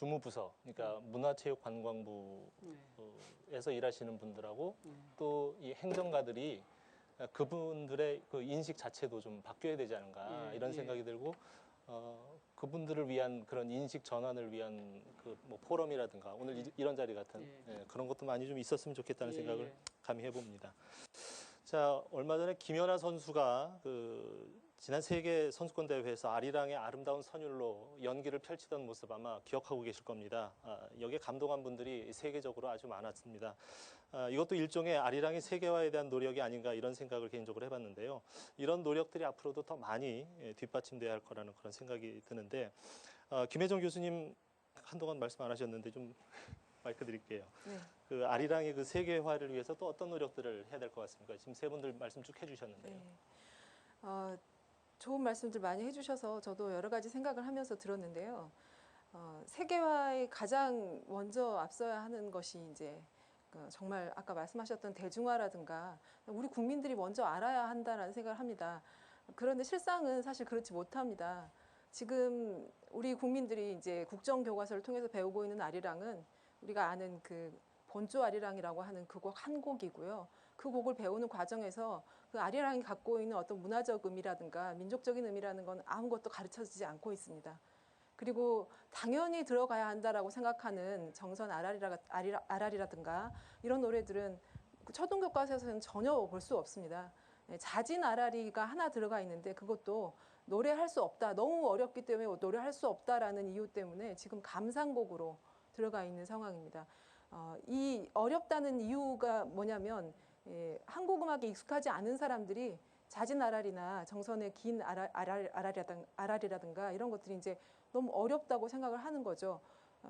주무부서, 그러니까 문화체육관광부에서 일하시는 분들하고 또 이 행정가들이 그분들의 그 인식 자체도 좀 바뀌어야 되지 않은가 이런 생각이 들고 그분들을 위한 그런 인식 전환을 위한 그 뭐 포럼이라든가 오늘 이런 자리 같은 그런 것도 많이 좀 있었으면 좋겠다는 생각을 감히 해봅니다. 자, 얼마 전에 김연아 선수가 지난 세계 선수권 대회에서 아리랑의 아름다운 선율로 연기를 펼치던 모습 아마 기억하고 계실 겁니다. 여기에 감동한 분들이 세계적으로 아주 많았습니다. 이것도 일종의 아리랑의 세계화에 대한 노력이 아닌가 이런 생각을 개인적으로 해봤는데요. 이런 노력들이 앞으로도 더 많이 뒷받침돼야 할 거라는 그런 생각이 드는데 김혜정 교수님 한동안 말씀 안 하셨는데 좀 마이크 드릴게요. 네. 그 아리랑의 그 세계화를 위해서 또 어떤 노력들을 해야 될 것 같습니까? 지금 세 분들 말씀 쭉 해주셨는데요. 네. 좋은 말씀들 많이 해주셔서 저도 여러 가지 생각을 하면서 들었는데요. 세계화에 가장 먼저 앞서야 하는 것이 이제 정말 아까 말씀하셨던 대중화라든가 우리 국민들이 먼저 알아야 한다는 생각을 합니다. 그런데 실상은 사실 그렇지 못합니다. 지금 우리 국민들이 이제 국정교과서를 통해서 배우고 있는 아리랑은 우리가 아는 그 본조 아리랑이라고 하는 그 곡 한 곡이고요. 그 곡을 배우는 과정에서 그 아리랑이 갖고 있는 어떤 문화적 의미라든가 민족적인 의미라는 건 아무것도 가르쳐지지 않고 있습니다. 그리고 당연히 들어가야 한다라고 생각하는 정선 아라리라든가 이런 노래들은 초등교과서에서는 전혀 볼 수 없습니다. 자진 아라리가 하나 들어가 있는데 그것도 노래할 수 없다. 너무 어렵기 때문에 노래할 수 없다라는 이유 때문에 지금 감상곡으로 들어가 있는 상황입니다. 이 어렵다는 이유가 뭐냐면 한국 음악에 익숙하지 않은 사람들이 자진 아랄이나 정선의 긴 아랄이라든가 이런 것들이 이제 너무 어렵다고 생각을 하는 거죠.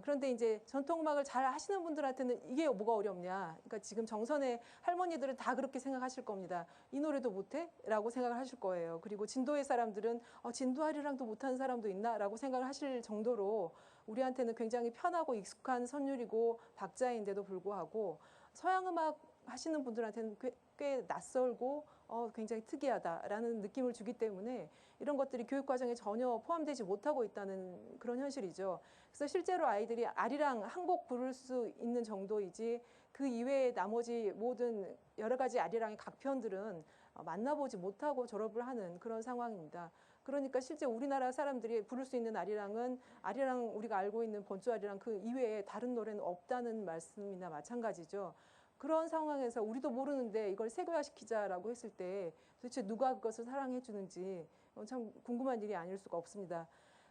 그런데 이제 전통음악을 잘 하시는 분들한테는 이게 뭐가 어렵냐. 그러니까 지금 정선의 할머니들은 다 그렇게 생각하실 겁니다. 이 노래도 못해? 라고 생각을 하실 거예요. 그리고 진도의 사람들은 진도 아리랑도 못하는 사람도 있나? 라고 생각을 하실 정도로 우리한테는 굉장히 편하고 익숙한 선율이고 박자인데도 불구하고 서양음악 하시는 분들한테는 꽤 낯설고 굉장히 특이하다라는 느낌을 주기 때문에 이런 것들이 교육 과정에 전혀 포함되지 못하고 있다는 그런 현실이죠. 그래서 실제로 아이들이 아리랑 한 곡 부를 수 있는 정도이지 그 이외의 나머지 모든 여러 가지 아리랑의 각편들은 만나보지 못하고 졸업을 하는 그런 상황입니다. 그러니까 실제 우리나라 사람들이 부를 수 있는 아리랑은 아리랑 우리가 알고 있는 본조 아리랑 그 이외에 다른 노래는 없다는 말씀이나 마찬가지죠. 그런 상황에서 우리도 모르는데 이걸 세계화시키자라고 했을 때 도대체 누가 그것을 사랑해 주는지 참 궁금한 일이 아닐 수가 없습니다.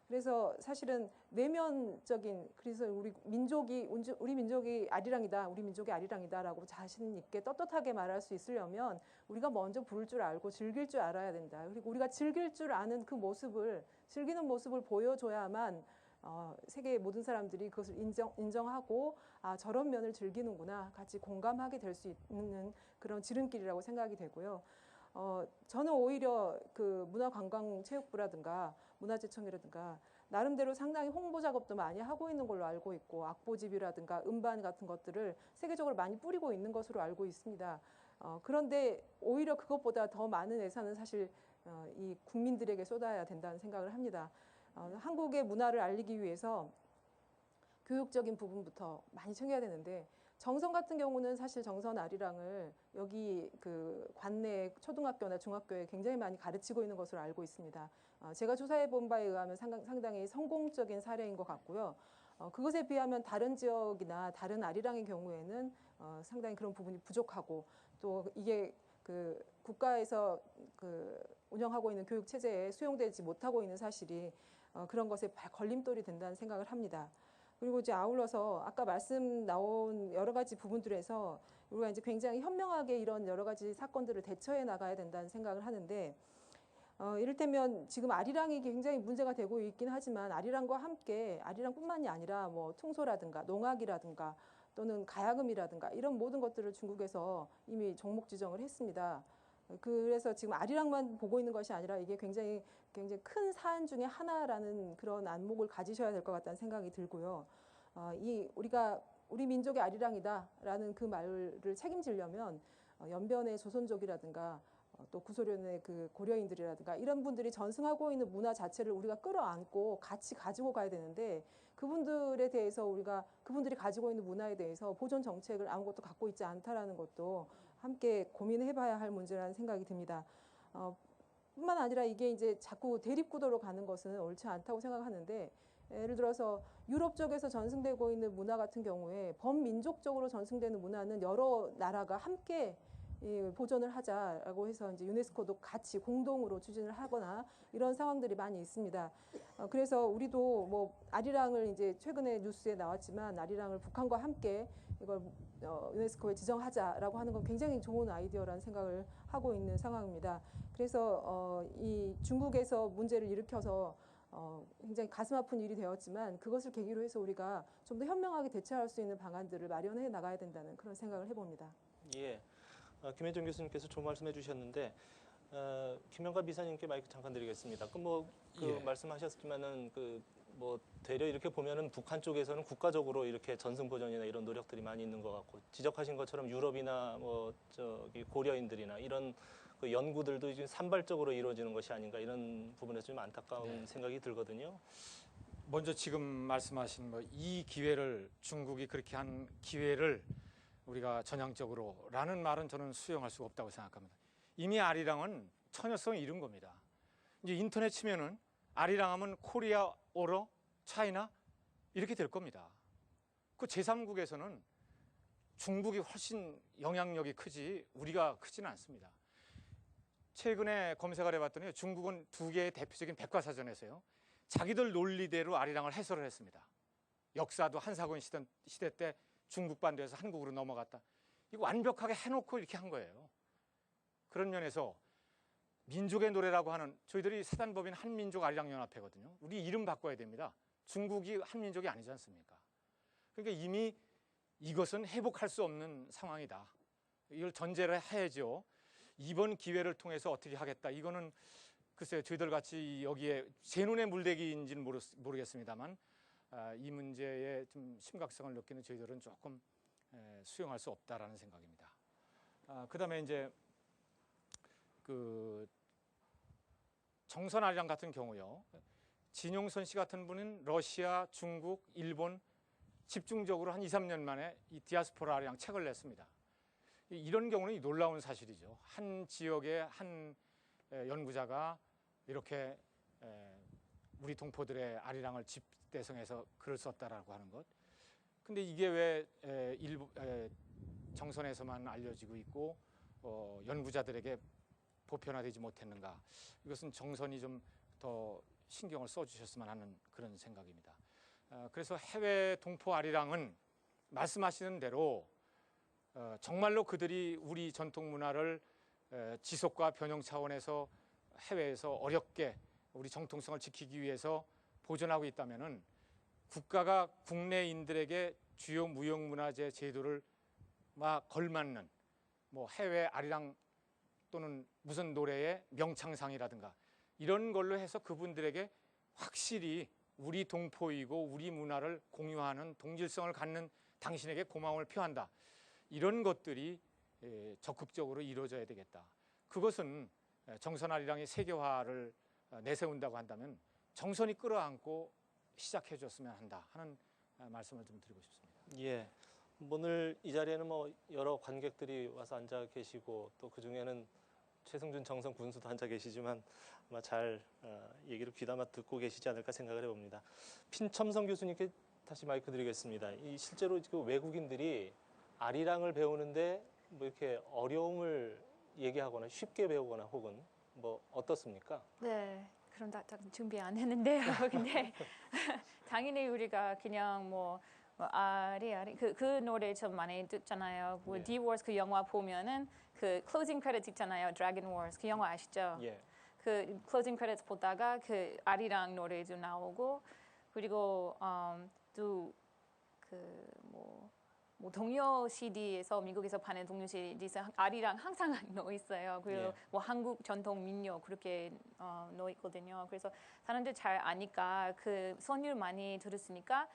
그래서 사실은 내면적인 그래서 우리 민족이 아리랑이다, 우리 민족이 아리랑이다라고 자신 있게 떳떳하게 말할 수 있으려면 우리가 먼저 부를 줄 알고 즐길 줄 알아야 된다. 그리고 우리가 즐길 줄 아는 그 모습을 즐기는 모습을 보여줘야만 세계의 모든 사람들이 그것을 인정하고 저런 면을 즐기는구나 같이 공감하게 될 수 있는 그런 지름길이라고 생각이 되고요. 저는 오히려 그 문화관광체육부라든가 문화재청이라든가 나름대로 상당히 홍보 작업도 많이 하고 있는 걸로 알고 있고 악보집이라든가 음반 같은 것들을 세계적으로 많이 뿌리고 있는 것으로 알고 있습니다. 그런데 오히려 그것보다 더 많은 예산은 사실 이 국민들에게 쏟아야 된다는 생각을 합니다. 한국의 문화를 알리기 위해서 교육적인 부분부터 많이 챙겨야 되는데 정선 같은 경우는 사실 정선 아리랑을 여기 그 관내 초등학교나 중학교에 굉장히 많이 가르치고 있는 것으로 알고 있습니다. 제가 조사해 본 바에 의하면 상당히 성공적인 사례인 것 같고요. 그것에 비하면 다른 지역이나 다른 아리랑의 경우에는 상당히 그런 부분이 부족하고 또 이게 그 국가에서 그 운영하고 있는 교육 체제에 수용되지 못하고 있는 사실이 그런 것에 걸림돌이 된다는 생각을 합니다. 그리고 이제 아울러서 아까 말씀 나온 여러 가지 부분들에서 우리가 이제 굉장히 현명하게 이런 여러 가지 사건들을 대처해 나가야 된다는 생각을 하는데 이를테면 지금 아리랑이 굉장히 문제가 되고 있긴 하지만 아리랑과 함께 아리랑뿐만이 아니라 뭐 퉁소라든가 농악이라든가 또는 가야금이라든가 이런 모든 것들을 중국에서 이미 종목 지정을 했습니다. 그래서 지금 아리랑만 보고 있는 것이 아니라 이게 굉장히 큰 사안 중에 하나라는 그런 안목을 가지셔야 될 것 같다는 생각이 들고요. 우리 민족의 아리랑이다라는 그 말을 책임지려면 연변의 조선족이라든가 또 구소련의 그 고려인들이라든가 이런 분들이 전승하고 있는 문화 자체를 우리가 끌어안고 같이 가지고 가야 되는데 그분들에 대해서 우리가 그분들이 가지고 있는 문화에 대해서 보존 정책을 아무것도 갖고 있지 않다라는 것도 함께 고민해봐야 할 문제라는 생각이 듭니다. 뿐만 아니라 이게 이제 자꾸 대립구도로 가는 것은 옳지 않다고 생각하는데 예를 들어서 유럽 쪽에서 전승되고 있는 문화 같은 경우에 범민족적으로 전승되는 문화는 여러 나라가 함께 보존을 하자라고 해서 이제 유네스코도 같이 공동으로 추진을 하거나 이런 상황들이 많이 있습니다. 그래서 우리도 뭐 아리랑을 이제 최근에 뉴스에 나왔지만 아리랑을 북한과 함께 이걸 유네스코에 지정하자라고 하는 건 굉장히 좋은 아이디어라는 생각을 하고 있는 상황입니다. 그래서 이 중국에서 문제를 일으켜서 굉장히 가슴 아픈 일이 되었지만 그것을 계기로 해서 우리가 좀 더 현명하게 대처할 수 있는 방안들을 마련해 나가야 된다는 그런 생각을 해봅니다. 예. 김혜정 교수님께서 좋은 말씀해 주셨는데 김영갑 이사님께 마이크 잠깐 드리겠습니다. 예. 말씀하셨지만은 뭐 되려 이렇게 보면은 북한 쪽에서는 국가적으로 이렇게 전승 보존이나 이런 노력들이 많이 있는 것 같고 지적하신 것처럼 유럽이나 뭐 저기 고려인들이나 이런 그 연구들도 지금 산발적으로 이루어지는 것이 아닌가 이런 부분에서 좀 안타까운 생각이 들거든요. 먼저 지금 말씀하신 뭐 이 기회를 중국이 그렇게 한 기회를 우리가 전향적으로라는 말은 저는 수용할 수가 없다고 생각합니다. 이미 아리랑은 처녀성을 잃은 겁니다. 이제 인터넷 치면은 아리랑 하면 코리아, 오러, 차이나 이렇게 될 겁니다. 그 제3국에서는 중국이 훨씬 영향력이 크지 우리가 크지는 않습니다. 최근에 검색을 해봤더니 중국은 두 개의 대표적인 백과사전에서요. 자기들 논리대로 아리랑을 해설을 했습니다. 역사도 한사건 시대 때 중국 반도에서 한국으로 넘어갔다. 이거 완벽하게 해놓고 이렇게 한 거예요. 그런 면에서 민족의 노래라고 하는 저희들이 사단법인 한민족 아리랑연합회거든요. 우리 이름 바꿔야 됩니다. 중국이 한민족이 아니지 않습니까? 그러니까 이미 이것은 회복할 수 없는 상황이다. 이걸 전제를 해야죠. 이번 기회를 통해서 어떻게 하겠다. 이거는 글쎄요. 저희들 같이 여기에 제 눈에 물대기인지는 모르겠습니다만 이 문제의 좀 심각성을 느끼는 저희들은 조금 수용할 수 없다라는 생각입니다. 그다음에 이제 그 정선 아리랑 같은 경우요. 진용선 씨 같은 분은 러시아, 중국, 일본 집중적으로 한 2, 3년 만에 이 디아스포라 아리랑 책을 냈습니다. 이런 경우는 놀라운 사실이죠. 한 지역의 한 연구자가 이렇게 우리 동포들의 아리랑을 집대성해서 글을 썼다라고 하는 것. 근데 이게 왜 정선에서만 알려지고 있고 연구자들에게 보편화되지 못했는가? 이것은 정선이 좀 더 신경을 써주셨으면 하는 그런 생각입니다. 그래서 해외 동포 아리랑은 말씀하시는 대로 정말로 그들이 우리 전통 문화를 지속과 변형 차원에서 해외에서 어렵게 우리 정통성을 지키기 위해서 보존하고 있다면은 국가가 국내인들에게 주요 무형문화재 제도를 막 걸맞는 뭐 해외 아리랑 또는 무슨 노래의 명창상이라든가 이런 걸로 해서 그분들에게 확실히 우리 동포이고 우리 문화를 공유하는 동질성을 갖는 당신에게 고마움을 표한다. 이런 것들이 적극적으로 이루어져야 되겠다. 그것은 정선 아리랑의 세계화를 내세운다고 한다면 정선이 끌어안고 시작해 줬으면 한다 하는 말씀을 좀 드리고 싶습니다. 예. 오늘 이 자리에는 뭐 여러 관객들이 와서 앉아 계시고 또 그 중에는 최승준 정선 군수도 앉아 계시지만 아마 잘 얘기를 귀담아 듣고 계시지 않을까 생각을 해봅니다. 핀첨성 교수님께 다시 마이크 드리겠습니다. 이 실제로 지금 외국인들이 아리랑을 배우는데 뭐 이렇게 어려움을 얘기하거나 쉽게 배우거나 혹은 뭐 어떻습니까? 네, 그럼 다 준비 안 했는데요. 근데 당연히 우리가 그냥 뭐 아리 그 노래 좀 많이 듣잖아요. 뭐 네. D-Wars 그 영화 보면은 그 클로징 크레딧 있잖아요. Dragon Wars 그 영화 아시죠? 예. 그 클로징 크레딧 보다가 그 아리랑 노래도 나오고 그리고 또 그 뭐 동요 CD에서 미국에서 파는 동요 CD에서 아리랑 항상 넣어 있어요. 그리고 예. 뭐 한국 전통 민요 그렇게 넣어 있거든요. 그래서 사람들 잘 아니까 그 선율 많이 들었으니까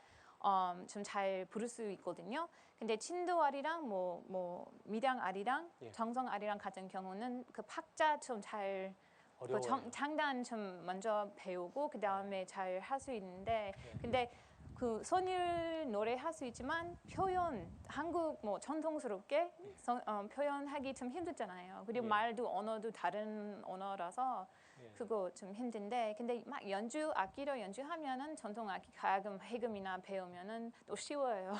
좀 잘 부를 수 있거든요. 근데 친도 아리랑 뭐 미량 아리랑 예. 정성 아리랑 같은 경우는 그 박자 좀잘 어려워요. 장단 좀 먼저 배우고 그 다음에 잘 할 수 있는데 네. 근데 그 선율 노래 할 수 있지만 표현 한국 뭐 전통스럽게 표현하기 좀 힘들잖아요. 그리고 예. 말도 언어도 다른 언어라서 예. 그거 좀 힘든데 근데 막 악기로 연주하면은 전통 악기 가야금 해금이나 배우면은 또 쉬워요.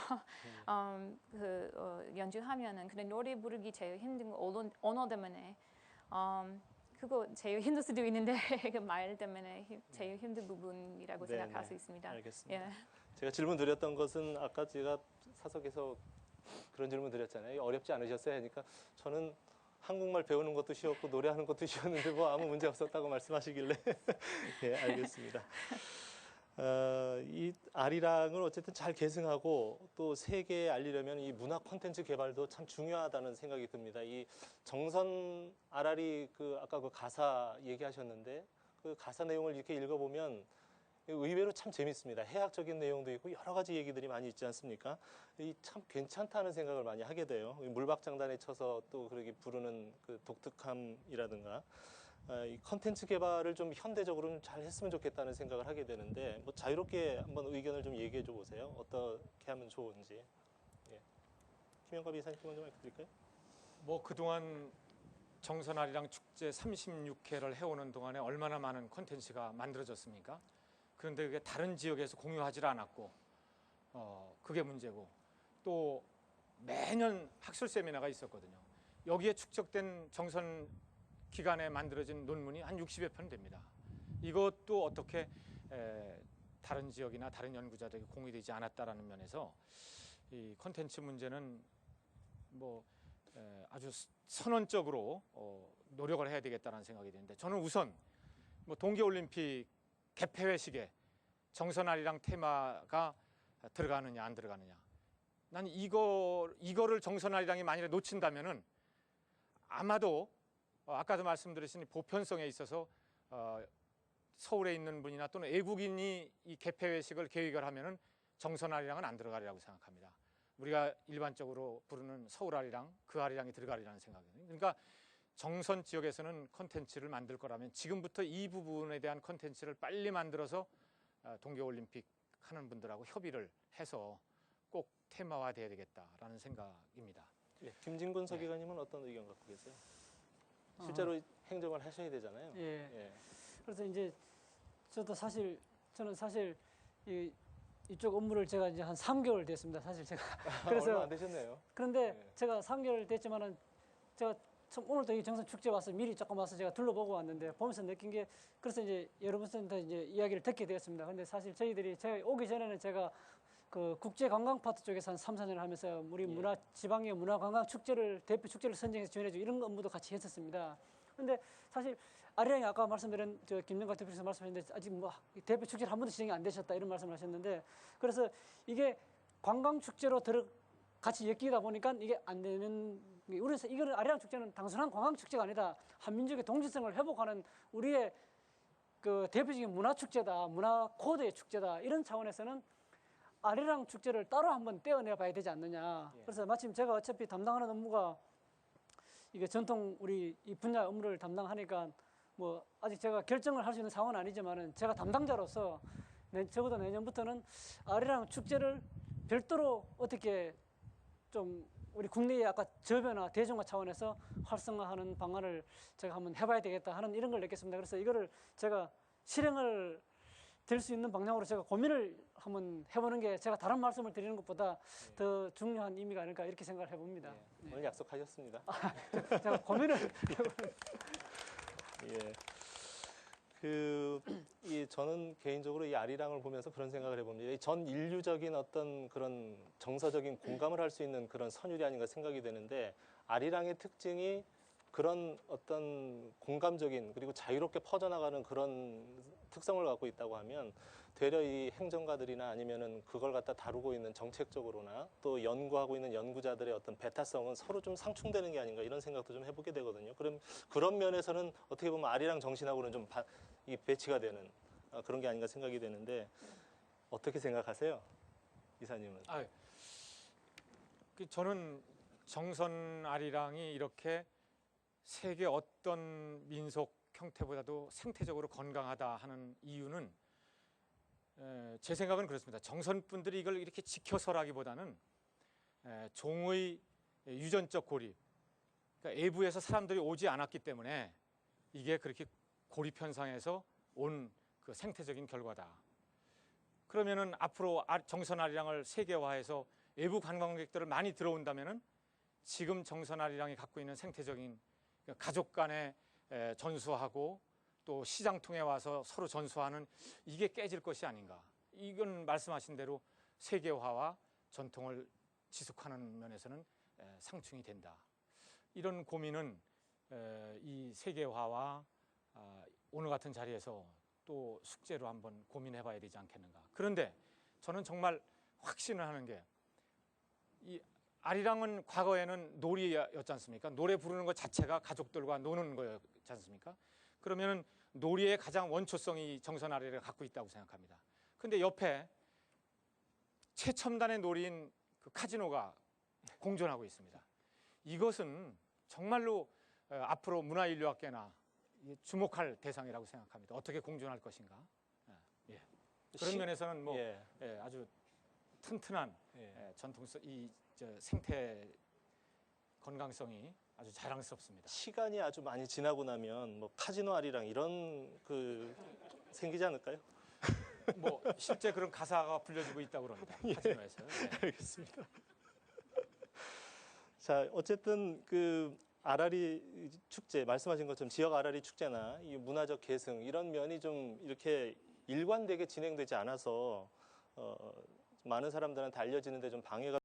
연주하면은 근데 노래 부르기 제일 힘든 거 언어 때문에 그거 제일 힘들 수도 있는데 그 말 때문에 제일 힘든 부분이라고 네, 생각할 네. 수 있습니다. 알겠습니다. 예. 제가 질문 드렸던 것은 아까 제가 사석에서 그런 질문 드렸잖아요. 어렵지 않으셨어요? 하니까 저는 한국말 배우는 것도 쉬웠고 노래하는 것도 쉬웠는데 뭐 아무 문제 없었다고 말씀하시길래 예, 알겠습니다. 이 아리랑을 어쨌든 잘 계승하고 또 세계에 알리려면 이 문화 콘텐츠 개발도 참 중요하다는 생각이 듭니다. 이 정선 아라리 그 아까 그 가사 얘기하셨는데 그 가사 내용을 이렇게 읽어보면 의외로 참 재밌습니다. 해학적인 내용도 있고 여러 가지 얘기들이 많이 있지 않습니까? 이 참 괜찮다는 생각을 많이 하게 돼요. 물박장단에 쳐서 또 그렇게 부르는 그 독특함이라든가 이 컨텐츠 개발을 좀 현대적으로 좀 잘 했으면 좋겠다는 생각을 하게 되는데 뭐 자유롭게 한번 의견을 좀 얘기해 줘 보세요. 어떻게 하면 좋은지. 예. 김영갑 이사님 먼저 마이크 드릴까요? 뭐 그동안 정선아리랑 축제 36회를 해오는 동안에 얼마나 많은 콘텐츠가 만들어졌습니까? 그런데 그게 다른 지역에서 공유하지 않았고 그게 문제고 또 매년 학술 세미나가 있었거든요. 여기에 축적된 정선 기간에 만들어진 논문이 한 60여 편 됩니다. 이것도 어떻게 다른 지역이나 다른 연구자들에게 공유되지 않았다라는 면에서 이 콘텐츠 문제는 뭐 아주 선언적으로 노력을 해야 되겠다는 생각이 드는데 저는 우선 뭐 동계올림픽 개폐회식에 정선아리랑 테마가 들어가느냐 안 들어가느냐 난 이거를 정선아리랑이 만일에 놓친다면은 아마도 아까도 말씀드렸으니 보편성에 있어서 서울에 있는 분이나 또는 외국인이 이 개폐회식을 계획을 하면은 정선아리랑은 안 들어가리라고 생각합니다. 우리가 일반적으로 부르는 서울아리랑, 그 아리랑이 들어가리라는 생각이에요. 그러니까 정선 지역에서는 콘텐츠를 만들 거라면 지금부터 이 부분에 대한 콘텐츠를 빨리 만들어서 동계올림픽 하는 분들하고 협의를 해서 꼭 테마화돼야 되겠다라는 생각입니다. 예. 김진군 서기관님은 어떤 의견 갖고 계세요? 실제로 행정을 하셔야 되잖아요. 예. 예. 그래서 이제 저는 사실 이쪽 업무를 제가 이제 한 3개월 됐습니다. 사실 제가 얼마 그래서 안 되셨네요. 그런데 예. 제가 3개월 됐지만은 제가 참 오늘도 이 정선 축제 와서 미리 조금 와서 제가 둘러보고 왔는데 보면서 느낀 게 그래서 이제 여러분한테 이제 이야기를 듣게 되었습니다. 근데 사실 제가 오기 전에는 제가 그 국제 관광 파트 쪽에서 한 3, 4년을 하면서 우리 예. 지방의 문화 관광 대표 축제를 선정해서 지원해주고 이런 업무도 같이 했었습니다. 근데 사실 아리랑이 아까 말씀드린 김영갑 대표께서 말씀하셨는데 아직 뭐 대표 축제를 한 번도 진행이 안 되셨다 이런 말씀을 하셨는데 그래서 이게 관광 축제로 같이 엮이다 보니까 이게 안 되는 우리는 이거는 아리랑 축제는 단순한 관광 축제가 아니다. 한민족의 동질성을 회복하는 우리의 그 대표적인 문화 축제다. 문화 코드의 축제다. 이런 차원에서는 아리랑 축제를 따로 한번 떼어내 봐야 되지 않느냐. 예. 그래서 마침 제가 어차피 담당하는 업무가 이게 전통 우리 이 분야 업무를 담당하니까 뭐 아직 제가 결정을 할 수 있는 상황은 아니지만은 제가 담당자로서 적어도 내년부터는 아리랑 축제를 별도로 어떻게 좀 우리 국내의 아까 저변화 대중화 차원에서 활성화하는 방안을 제가 한번 해봐야 되겠다 하는 이런 걸 느꼈습니다. 그래서 이거를 제가 실행을 될 수 있는 방향으로 제가 고민을 한번 해보는 게 제가 다른 말씀을 드리는 것보다 더 중요한 의미가 아닐까 이렇게 생각을 해봅니다. 예. 오늘 약속하셨습니다. 제가 고민을 예. 저는 개인적으로 이 아리랑을 보면서 그런 생각을 해봅니다. 이 전 인류적인 어떤 그런 정서적인 공감을 할 수 있는 그런 선율이 아닌가 생각이 되는데 아리랑의 특징이 그런 어떤 공감적인 그리고 자유롭게 퍼져나가는 그런 특성을 갖고 있다고 하면 되려 이 행정가들이나 아니면은 그걸 갖다 다루고 있는 정책적으로나 또 연구하고 있는 연구자들의 어떤 배타성은 서로 좀 상충되는 게 아닌가 이런 생각도 좀 해보게 되거든요. 그런 면에서는 어떻게 보면 아리랑 정신하고는 좀 배치가 되는 그런 게 아닌가 생각이 되는데 어떻게 생각하세요? 이사님은. 저는 정선 아리랑이 이렇게 세계 어떤 민속 형태보다도 생태적으로 건강하다 하는 이유는 제 생각은 그렇습니다. 정선 분들이 이걸 이렇게 지켜서라기보다는 종의 유전적 고립, 그러니까 외부에서 사람들이 오지 않았기 때문에 이게 그렇게 고립 현상에서 온 그 생태적인 결과다. 그러면은 앞으로 정선 아리랑을 세계화해서 외부 관광객들을 많이 들어온다면은 지금 정선 아리랑이 갖고 있는 생태적인 가족 간의 전수하고 또 시장 통해 와서 서로 전수하는 이게 깨질 것이 아닌가. 이건 말씀하신 대로 세계화와 전통을 지속하는 면에서는 상충이 된다. 이런 고민은 이 세계화와 오늘 같은 자리에서 또 숙제로 한번 고민해 봐야 되지 않겠는가. 그런데 저는 정말 확신을 하는 게 이 아리랑은 과거에는 놀이였지 않습니까? 노래 부르는 것 자체가 가족들과 노는 거였지 않습니까? 그러면은 놀이의 가장 원초성이 정선 아리랑을 갖고 있다고 생각합니다. 근데 옆에 최첨단의 놀이인 그 카지노가 공존하고 있습니다. 이것은 정말로 앞으로 문화인류학계나 주목할 대상이라고 생각합니다. 어떻게 공존할 것인가. 예. 그런 면에서는 뭐 아주 튼튼한 전통성, 생태 건강성이 아주 자랑스럽습니다. 시간이 아주 많이 지나고 나면 뭐 카지노 아리랑 이런 생기지 않을까요? 뭐 실제 그런 가사가 불려지고 있다고 그럽니다. 카지노에서. 알겠습니다. 자, 어쨌든 그 아라리 축제 말씀하신 것처럼 지역 아라리 축제나 이 문화적 계승 이런 면이 좀 이렇게 일관되게 진행되지 않아서 많은 사람들한테 알려지는데 좀 방해가